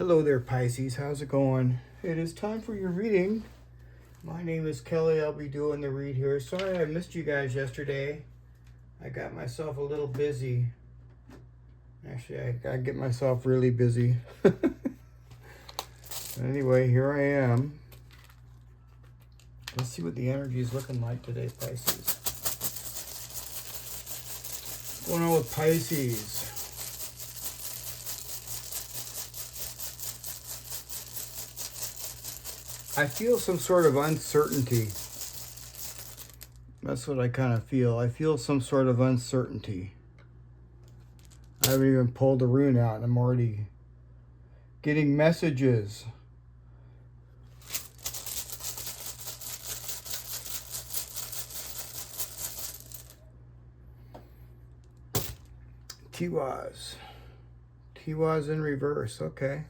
Hello there, Pisces. How's it going? It is time for your reading. My name is Kelly. I'll be doing the read here. Sorry I missed you guys yesterday. I got myself a little busy. Actually, I gotta get myself really busy. Anyway, here I am. Let's see what the energy is looking like today, Pisces. What's going on with Pisces? I feel some sort of uncertainty. That's what I kind of feel. I feel some sort of uncertainty. I haven't even pulled the rune out and I'm already getting messages. Tiwaz. Tiwaz in reverse. Okay.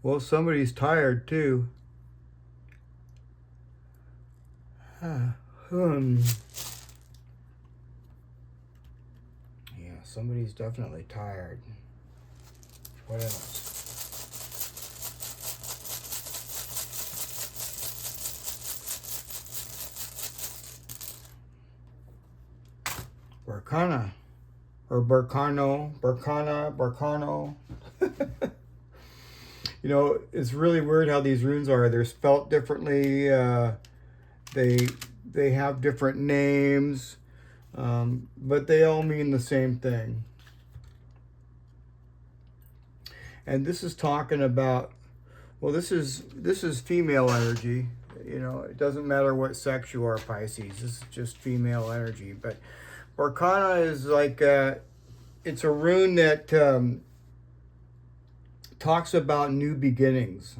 Well, somebody's tired too. Yeah, somebody's definitely tired. What else? Berkana. Or Berkano. You know, it's really weird how these runes are. They're spelt differently. They have different names, but they all mean the same thing. And this is talking about, well, this is female energy. You know, it doesn't matter what sex you are, Pisces. This is just female energy. But Berkana is like, it's a rune that talks about new beginnings.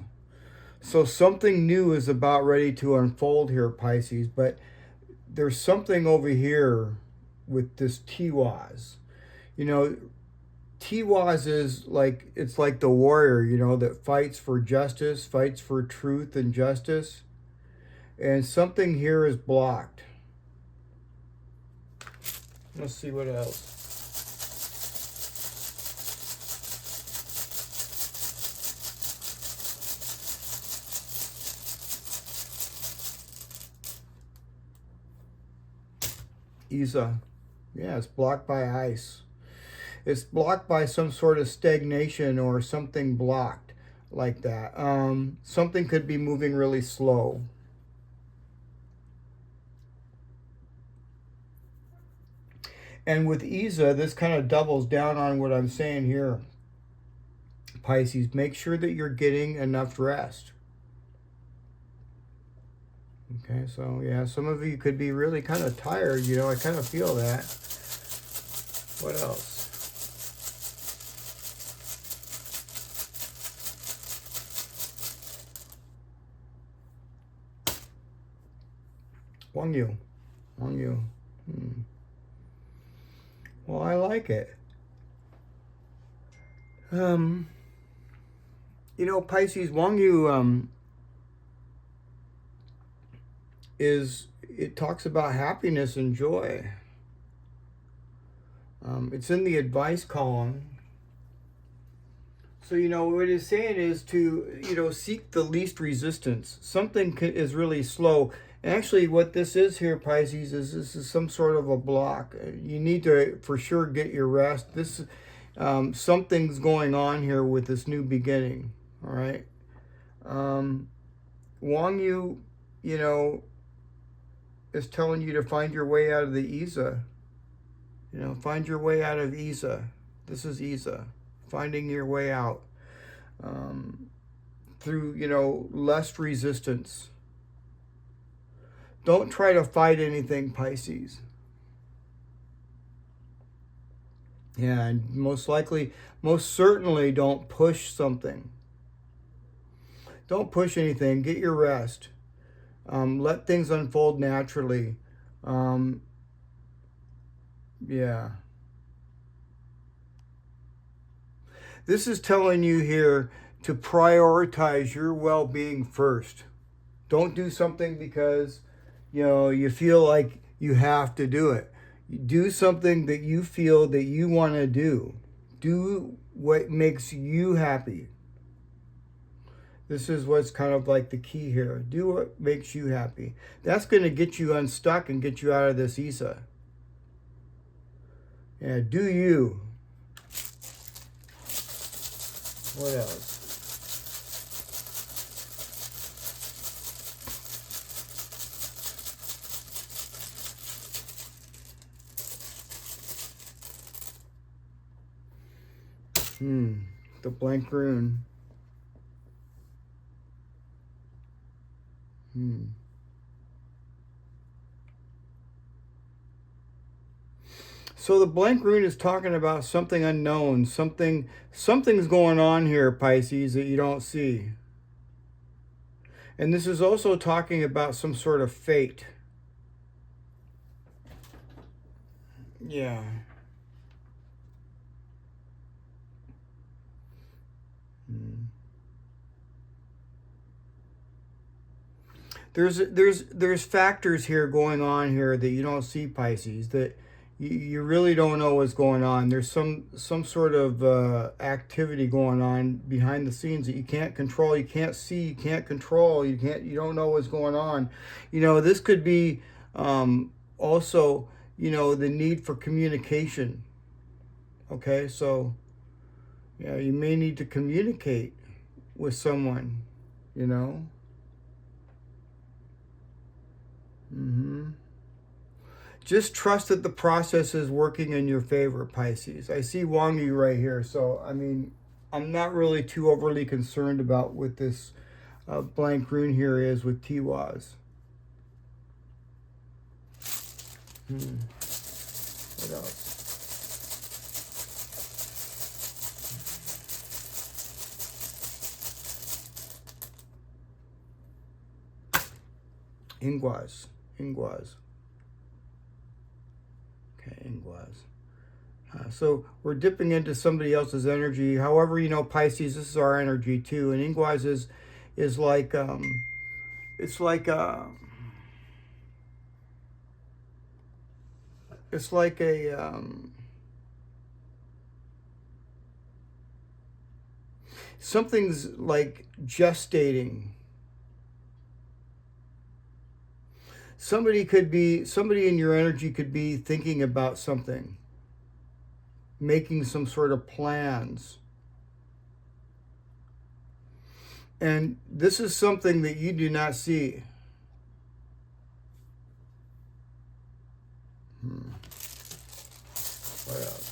So something new is about ready to unfold here, Pisces, but there's something over here with this Tiwaz. You know, Tiwaz is like, it's like the warrior, you know, that fights for justice, fights for truth and justice. And something here is blocked. Let's see what else. Isa. Yeah, it's blocked by ice. It's blocked by some sort of stagnation or something blocked like that. Something could be moving really slow. And with Isa, this kind of doubles down on what I'm saying here. Pisces, make sure that you're getting enough rest. Okay, so yeah, some of you could be really kind of tired, you know, I kind of feel that. What else? Wangyu. Well, I like it. You know, Pisces, Wangyu, it talks about happiness and joy. It's in the advice column. So, you know, what it's saying is to, you know, seek the least resistance. Something is really slow. Actually, what this is here, Pisces, is this is some sort of a block. You need to, for sure, get your rest. This, something's going on here with this new beginning, all right? Wangyu, you know, is telling you to find your way out of the Isa. You know, find your way out of Isa. This is Isa. Finding your way out. Through, you know, less resistance. Don't try to fight anything, Pisces. Yeah, and most certainly don't push something. Don't push anything. Get your rest. Let things unfold naturally. Yeah. This is telling you here to prioritize your well-being first. Don't do something because, you know, you feel like you have to do it. Do something that you feel that you want to do. Do what makes you happy. This is what's kind of like the key here. Do what makes you happy. That's going to get you unstuck and get you out of this Isa. Yeah, do you. What else? The blank rune. So the blank rune is talking about something unknown, something's going on here, Pisces, that you don't see. And this is also talking about some sort of fate. Yeah. There's factors here going on here that you don't see, Pisces, that you really don't know what's going on. There's some sort of activity going on behind the scenes that you can't control, you can't see, you can't control, you don't know what's going on. You know, this could be also, you know, the need for communication. Okay, so yeah, you may need to communicate with someone, you know. Just trust that the process is working in your favor, Pisces. I see Wangi right here, so I mean, I'm not really too overly concerned about what this blank rune here is with Tiwaz. What else? Ingwaz. Okay, Ingwaz. So we're dipping into somebody else's energy. However, you know, Pisces, this is our energy too. And Ingwaz is like it's like it's like a something's like gestating. Somebody in your energy could be thinking about something, making some sort of plans. And this is something that you do not see. What else?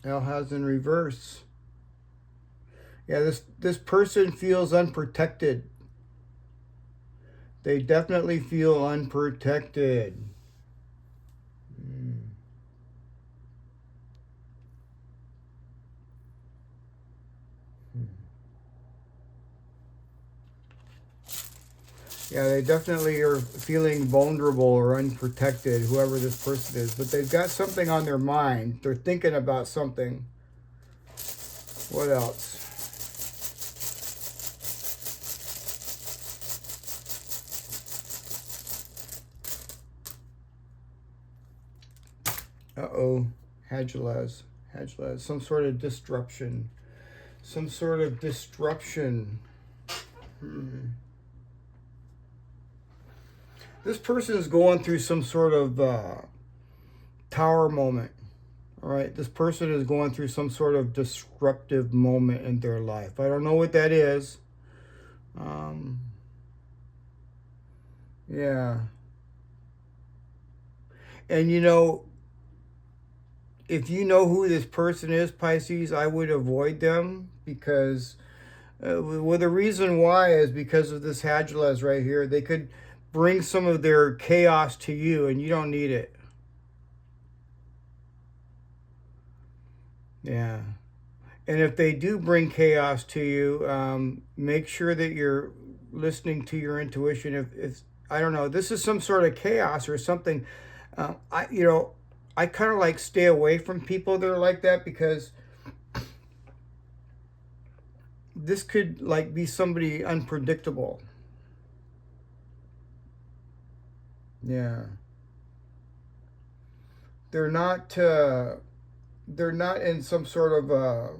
L has in reverse. Yeah, this person feels unprotected. They definitely feel unprotected. Yeah, they definitely are feeling vulnerable or unprotected, whoever this person is. But they've got something on their mind. They're thinking about something. What else? Uh-oh. Hajlaz. Some sort of disruption. This person is going through some sort of tower moment. All right, this person is going through some sort of disruptive moment in their life. I don't know what that is. Yeah. And you know, if you know who this person is, Pisces, I would avoid them because, well, the reason why is because of this Hajlaz right here. They could bring some of their chaos to you and you don't need it. Yeah. And if they do bring chaos to you, make sure that you're listening to your intuition. If I don't know, this is some sort of chaos or something, I kind of like stay away from people that are like that because this could like be somebody unpredictable. Yeah. they're not in some sort of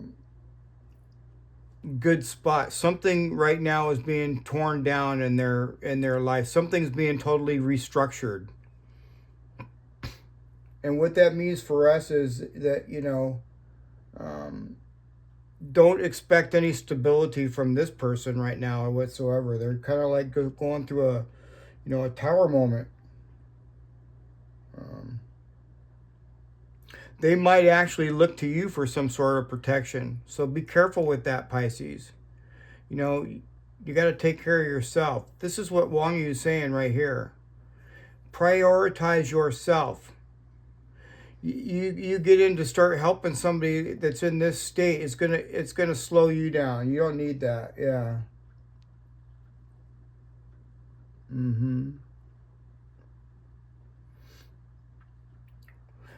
good spot. Something right now is being torn down in their life. Something's being totally restructured. And what that means for us is that, don't expect any stability from this person right now whatsoever. They're kind of like going through a tower moment. They might actually look to you for some sort of protection. So be careful with that, Pisces. You got to take care of yourself. This is what Wang Yu is saying right here. Prioritize yourself. You get in to start helping somebody that's in this state, it's gonna slow you down. You don't need that. Yeah.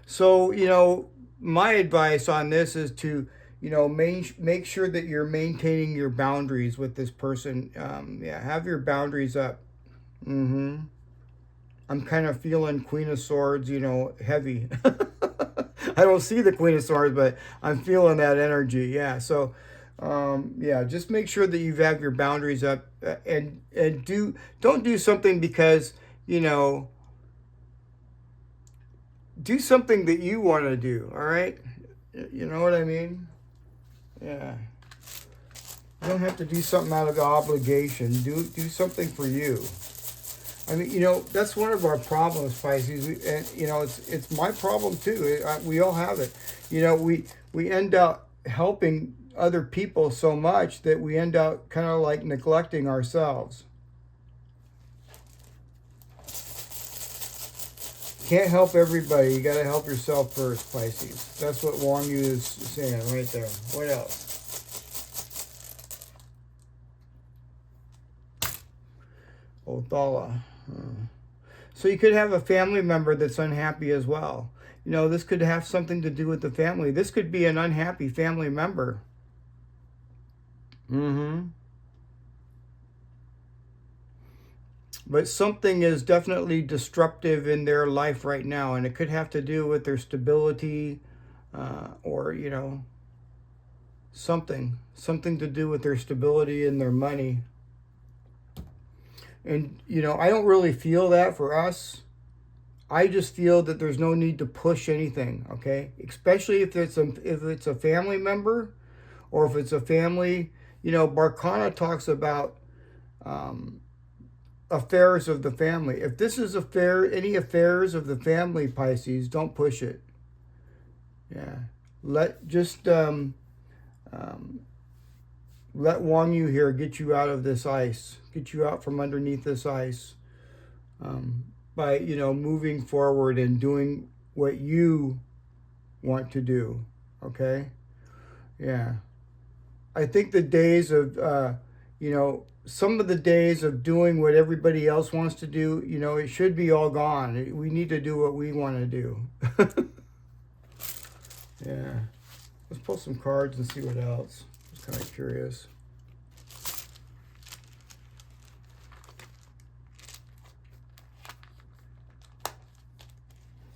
So my advice on this is to make sure that you're maintaining your boundaries with this person. Yeah, have your boundaries up. I'm kind of feeling Queen of Swords, heavy. I don't see the Queen of Swords, but I'm feeling that energy. Yeah. So, yeah, just make sure that you have your boundaries up, and don't do something because do something that you want to do. All right. You know what I mean? Yeah. You don't have to do something out of obligation. Do something for you. I mean, that's one of our problems, Pisces. It's my problem too. We all have it. We end up helping other people so much that we end up kind of like neglecting ourselves. Can't help everybody. You got to help yourself first, Pisces. That's what Wang Yu is saying right there. What else? Othala. So you could have a family member that's unhappy as well. This could have something to do with the family. This could be an unhappy family member. But something is definitely disruptive in their life right now, and it could have to do with their stability, or something to do with their stability and their money. And I don't really feel that for us. I just feel that there's no need to push anything, okay? Especially if it's a family member, or if it's a family. Berkana talks about affairs of the family. If this is any affairs of the family, Pisces, don't push it. Yeah, let Wang Yu here get you out of this ice, get you out from underneath this ice, by moving forward and doing what you want to do. Okay, yeah. I think the days of some of the days of doing what everybody else wants to do, it should be all gone. We need to do what we want to do. Yeah. Let's pull some cards and see what else. Just kind of curious.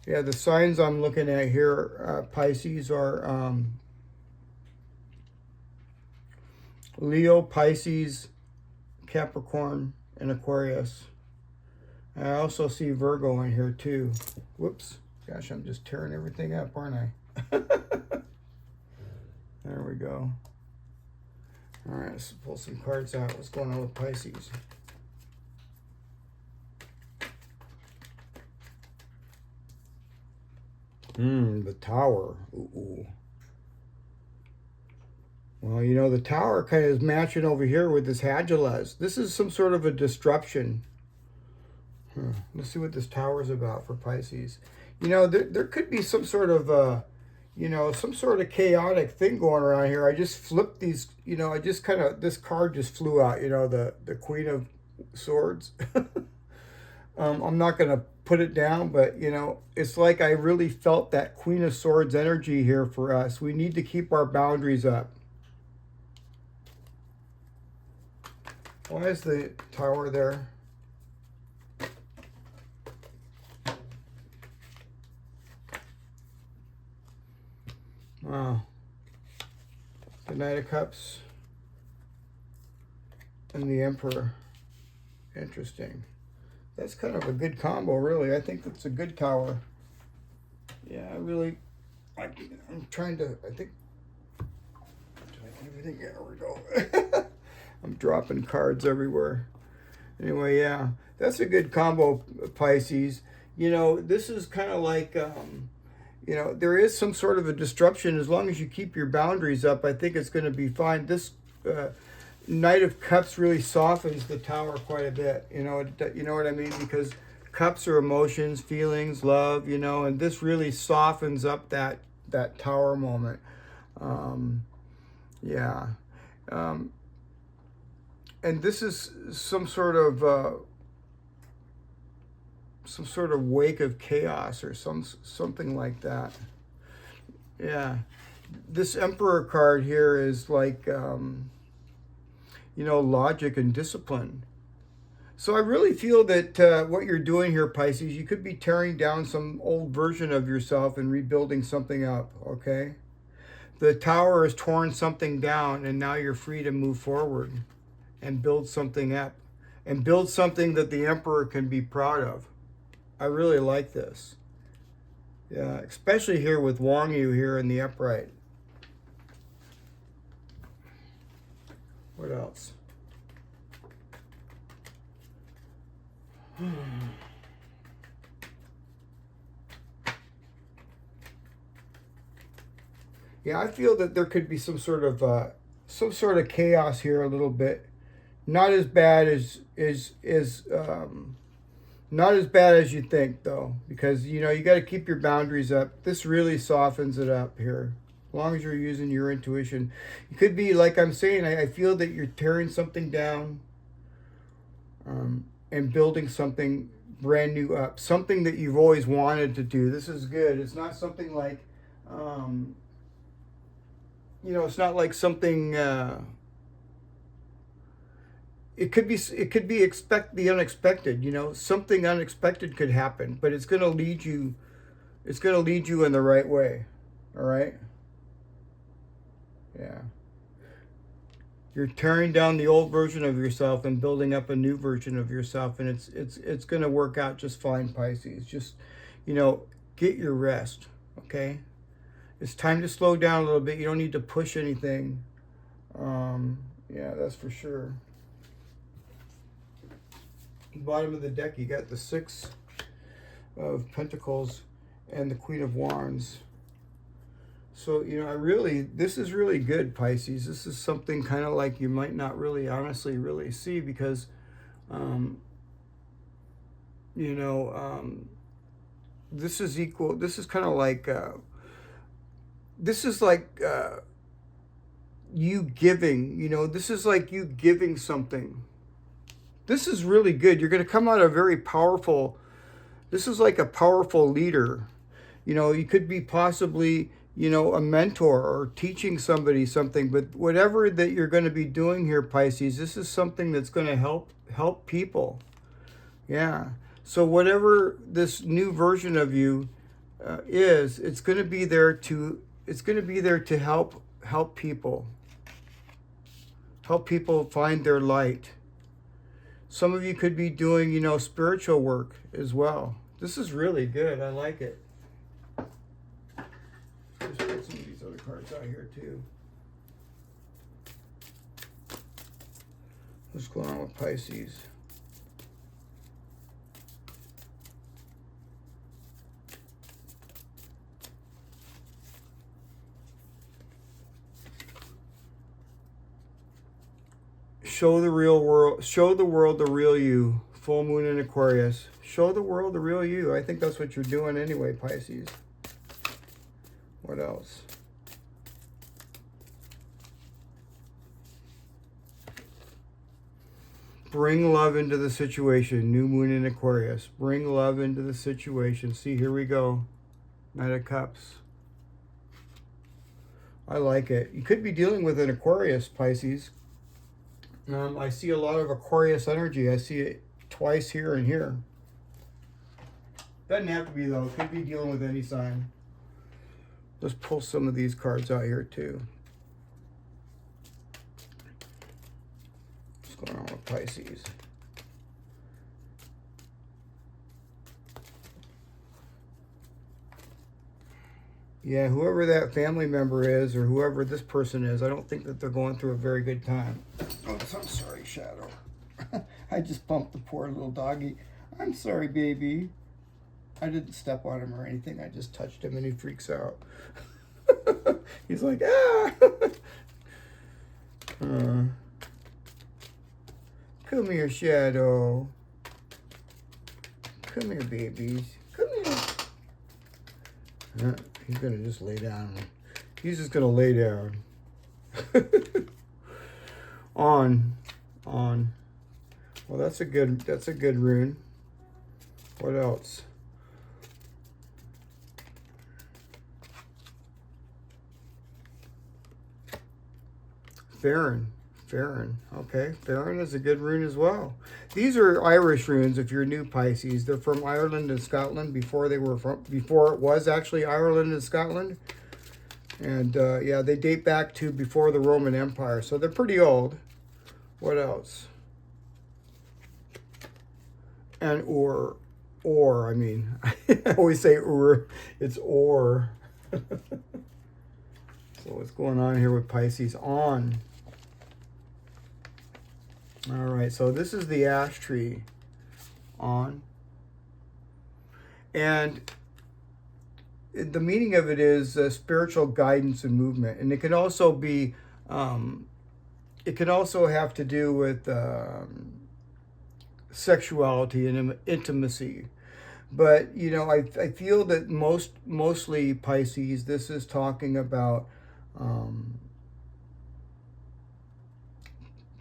Yeah, the signs I'm looking at here, Pisces, are Leo, Pisces, Capricorn, and Aquarius. I also see Virgo in here too. Whoops. Gosh, I'm just tearing everything up, aren't I? There we go. All right, let's pull some cards out. What's going on with Pisces? The Tower. Ooh. Well, the Tower kind of is matching over here with this Hadjalaz. This is some sort of a disruption. Let's see what this Tower is about for Pisces. There could be some sort of, some sort of chaotic thing going around here. I just flipped these, this card just flew out, the Queen of Swords. I'm not going to put it down, but, it's like I really felt that Queen of Swords energy here for us. We need to keep our boundaries up. Why is the Tower there? The Knight of Cups and the Emperor. Interesting. That's kind of a good combo, really. I think that's a good tower. Yeah, I'm trying to, I think, did I get everything? Yeah, there we go. I'm dropping cards everywhere. Anyway, yeah, that's a good combo, Pisces. You know, this is kind of like, you know, there is some sort of a disruption. As long as you keep your boundaries up, I think it's going to be fine. This Knight of Cups really softens the tower quite a bit. You know what I mean? Because cups are emotions, feelings, love, you know, and this really softens up that tower moment. Yeah. And this is some sort of wake of chaos or something like that. Yeah. This Emperor card here is like, you know, logic and discipline. So I really feel that what you're doing here, Pisces, you could be tearing down some old version of yourself and rebuilding something up, okay? The tower has torn something down, and now you're free to move forward and build something up. And build something that the Emperor can be proud of. I really like this. Yeah, especially here with Wang Yu here in the upright. What else? Yeah, I feel that there could be some sort of chaos here a little bit. Not as bad as not as bad as you think, though, because you know you got to keep your boundaries up. This really softens it up here. As long as you're using your intuition, it could be like I'm saying. I feel that you're tearing something down, and building something brand new up. Something that you've always wanted to do. This is good. It's not something like, you know, it's not like something. It could be the unexpected, you know, something unexpected could happen, but it's going to lead you in the right way. All right? Yeah. You're tearing down the old version of yourself and building up a new version of yourself, and it's going to work out just fine, Pisces. Just, you know, get your rest, okay? It's time to slow down a little bit. You don't need to push anything. Yeah, that's for sure. Bottom of the deck, you got the Six of Pentacles and the Queen of Wands. So, you know, this is really good, Pisces. This is something kind of like you might not really honestly really see because, you know, this is equal. This is kind of like, this is like you giving, you know, this is like you giving something. This is really good. You're going to come out a very powerful, this is like a powerful leader. You know, you could be possibly, you know, a mentor or teaching somebody something, but whatever that you're going to be doing here, Pisces, this is something that's going to help people. Yeah. So whatever this new version of you is, it's going to be there to help people. Help people find their light. Some of you could be doing, you know, spiritual work as well. This is really good. I like it. Just put some of these other cards out here too. What's going on with Pisces? Show the world the real you. Full moon in Aquarius. Show the world the real you. I think that's what you're doing anyway, Pisces. What else? Bring love into the situation. New moon in Aquarius. Bring love into the situation. See, here we go. Knight of Cups. I like it. You could be dealing with an Aquarius, Pisces. I see a lot of Aquarius energy. I see it twice here and here. Doesn't have to be, though. Could be dealing with any sign. Let's pull some of these cards out here too. What's going on with Pisces? Yeah, whoever that family member is, or whoever this person is, I don't think that they're going through a very good time. Oh, I'm sorry, Shadow. I just bumped the poor little doggy. I'm sorry, baby. I didn't step on him or anything. I just touched him and he freaks out. He's like, ah! Come here, Shadow. Come here, babies. Come here. He's gonna just lay down. He's just gonna lay down. On. Well, that's a good rune. What else? Farron. Okay, Farron is a good rune as well. These are Irish runes. If you're new, Pisces, they're from Ireland and Scotland before it was actually Ireland and Scotland. And yeah, they date back to before the Roman Empire, so they're pretty old. What else? And or I mean, I always say it's or. So what's going on here with Pisces? On. All right, so this is the ash tree. On. And the meaning of it is spiritual guidance and movement. And it can also be, it can also have to do with sexuality and intimacy. But, you know, I feel that mostly Pisces, this is talking about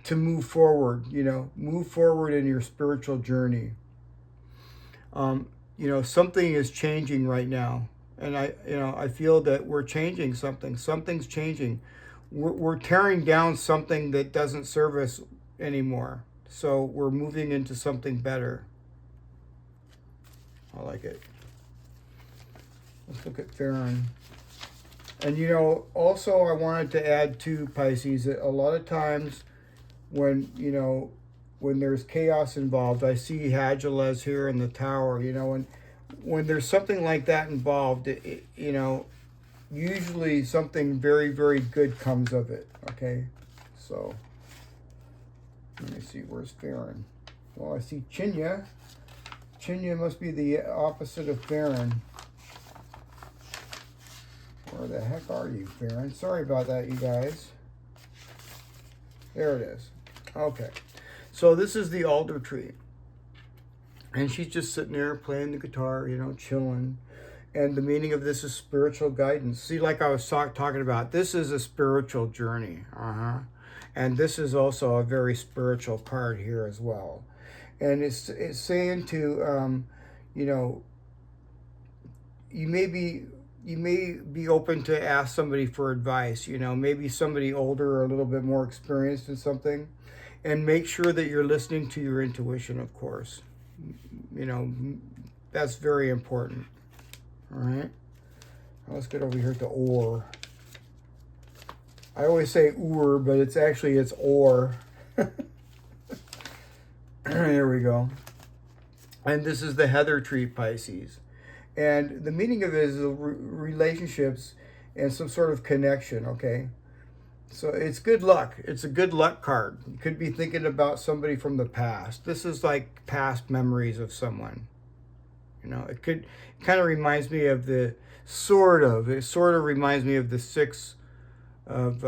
to move forward, you know, move forward in your spiritual journey. You know, something is changing right now. And I feel that we're changing something. Something's changing. We're tearing down something that doesn't serve us anymore. So we're moving into something better. I like it. Let's look at Farron. And, you know, also I wanted to add to Pisces that a lot of times when, you know, when there's chaos involved, I see Hagelez here in the tower, you know, and when there's something like that involved, you know, usually something very, very good comes of it, okay? So, let me see, where's Farron? Well, I see Chinya. Chinya must be the opposite of Farron. Where the heck are you, Farron? Sorry about that, you guys. There it is. Okay. So this is the alder tree. And she's just sitting there playing the guitar, you know, chilling. And the meaning of this is spiritual guidance. See, like I was talking about, this is a spiritual journey. And this is also a very spiritual card here as well. And it's saying to, you know, you may be open to ask somebody for advice, you know, maybe somebody older or a little bit more experienced in something. And make sure that you're listening to your intuition, of course. You know, that's very important. All right. Now let's get over here to or. I always say or, but it's or. There we go. And this is the heather tree, Pisces. And the meaning of it is relationships and some sort of connection, okay? So it's good luck. It's a good luck card. You could be thinking about somebody from the past. This is like past memories of someone. You know, it kind of reminds me of it sort of reminds me of the six of,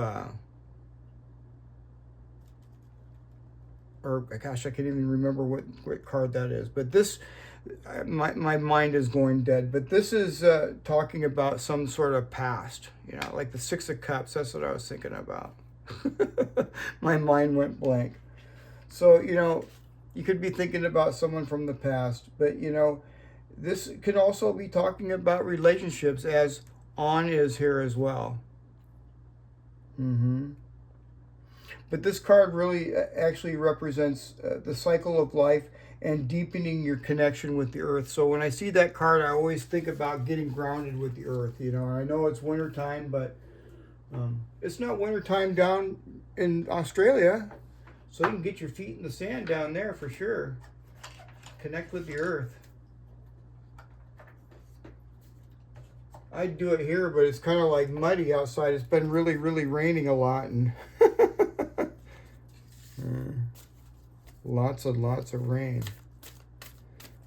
or gosh, I can't even remember what card that is. But this, my mind is going dead. But this is talking about some sort of past, you know, like the Six of Cups. That's what I was thinking about. My mind went blank. So, you know, you could be thinking about someone from the past. But, you know, this could also be talking about relationships, as on is here as well. But this card really actually represents the cycle of life and deepening your connection with the earth. So when I see that card, I always think about getting grounded with the earth. You know, I know it's winter time, but it's not winter time down in Australia. So you can get your feet in the sand down there for sure. Connect with the earth. I'd do it here, but it's kind of like muddy outside. It's been really, really raining a lot, and lots of rain.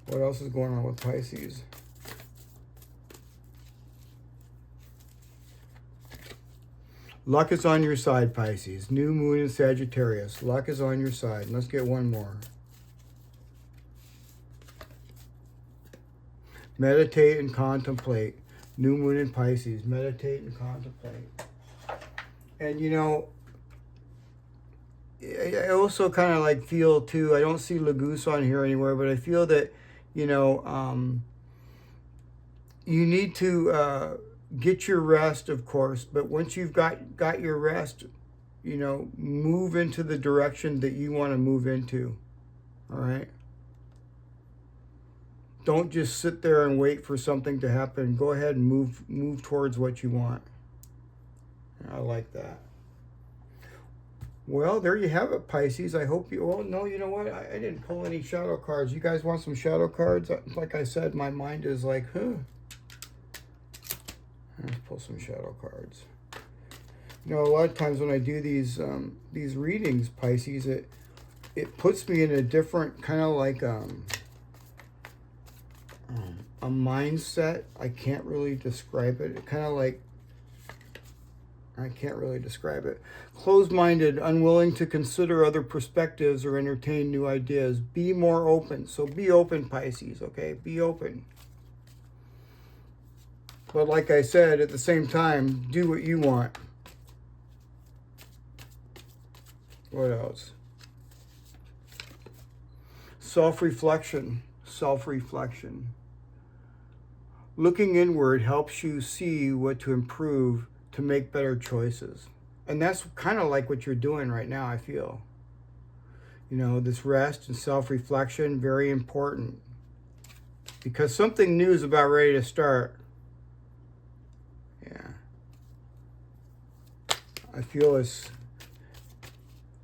What else is going on with Pisces? Luck is on your side, Pisces. New moon in Sagittarius. Luck is on your side. Let's get one more. Meditate and contemplate. New moon in Pisces. Meditate and contemplate. And you know, I also kind of like feel too, I don't see Lagoose on here anywhere, but I feel that, you know, you need to get your rest, of course, but once you've got your rest, you know, move into the direction that you want to move into. All right? Don't just sit there and wait for something to happen. Go ahead and move towards what you want. I like that. Well, there you have it, Pisces. I hope you... Well, no, you know what? I didn't pull any shadow cards. You guys want some shadow cards? Like I said, my mind is like, huh. Let's pull some shadow cards. You know, a lot of times when I do these readings, Pisces, it puts me in a different kind of like a mindset. I can't really describe it. It kind of like, I can't really describe it. Closed-minded, unwilling to consider other perspectives or entertain new ideas. Be more open. So be open, Pisces, okay? Be open. But like I said, at the same time, do what you want. What else? Self-reflection. Self-reflection. Looking inward helps you see what to improve to make better choices. And that's kind of like what you're doing right now, I feel. You know, this rest and self-reflection, very important. Because something new is about ready to start. Yeah. I feel it's,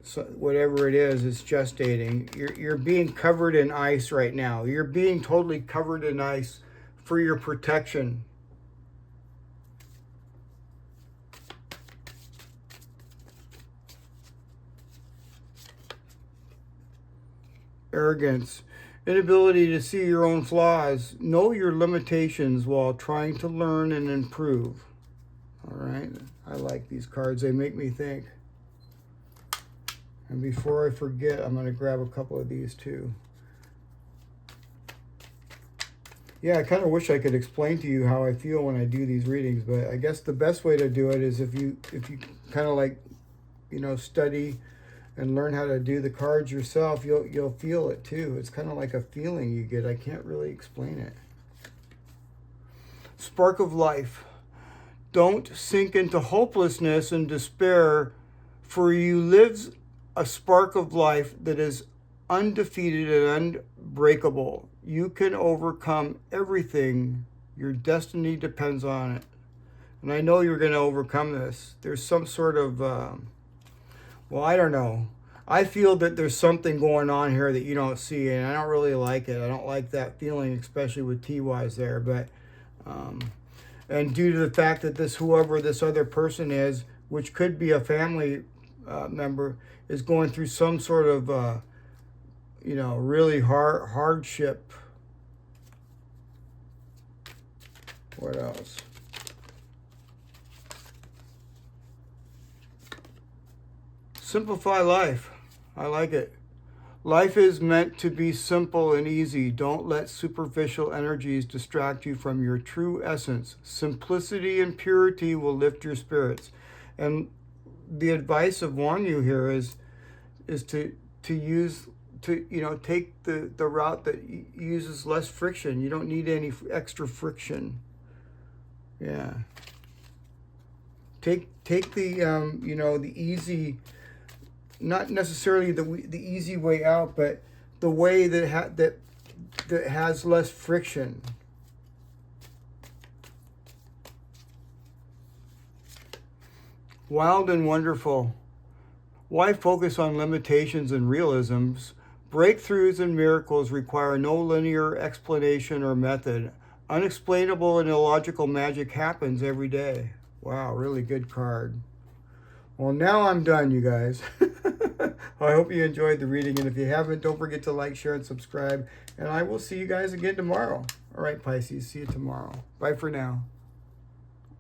so whatever it is, it's gestating. You're being covered in ice right now. You're being totally covered in ice for your protection. Arrogance, inability to see your own flaws. Know your limitations while trying to learn and improve. All right, I like these cards. They make me think. And before I forget, I'm going to grab a couple of these too. Yeah, I kind of wish I could explain to you how I feel when I do these readings, but I guess the best way to do it is if you kind of like, you know, study and learn how to do the cards yourself, you'll feel it too. It's kind of like a feeling you get. I can't really explain it. Spark of life. Don't sink into hopelessness and despair, for you live a spark of life that is undefeated and unbreakable. You can overcome everything. Your destiny depends on it. And I know you're going to overcome this. There's some sort of, well, I don't know. I feel that there's something going on here that you don't see, and I don't really like it. I don't like that feeling, especially with Tiwaz there. But, and due to the fact that whoever this other person is, which could be a family member, is going through some sort of, you know, really hardship. What else? Simplify life. I like it. Life is meant to be simple and easy. Don't let superficial energies distract you from your true essence. Simplicity and purity will lift your spirits. And the advice of Wanyu here is to take the route that uses less friction. You don't need any extra friction. Yeah. Take the the easy, not necessarily the easy way out, but the way that has less friction. Wild and wonderful. Why focus on limitations and realisms? Breakthroughs and miracles require no linear explanation or method. Unexplainable and illogical magic happens every day. Wow, really good card. Well, now I'm done, you guys. I hope you enjoyed the reading, and if you haven't, don't forget to like, share, and subscribe, and I will see you guys again tomorrow. All right, Pisces, see you tomorrow. Bye for now.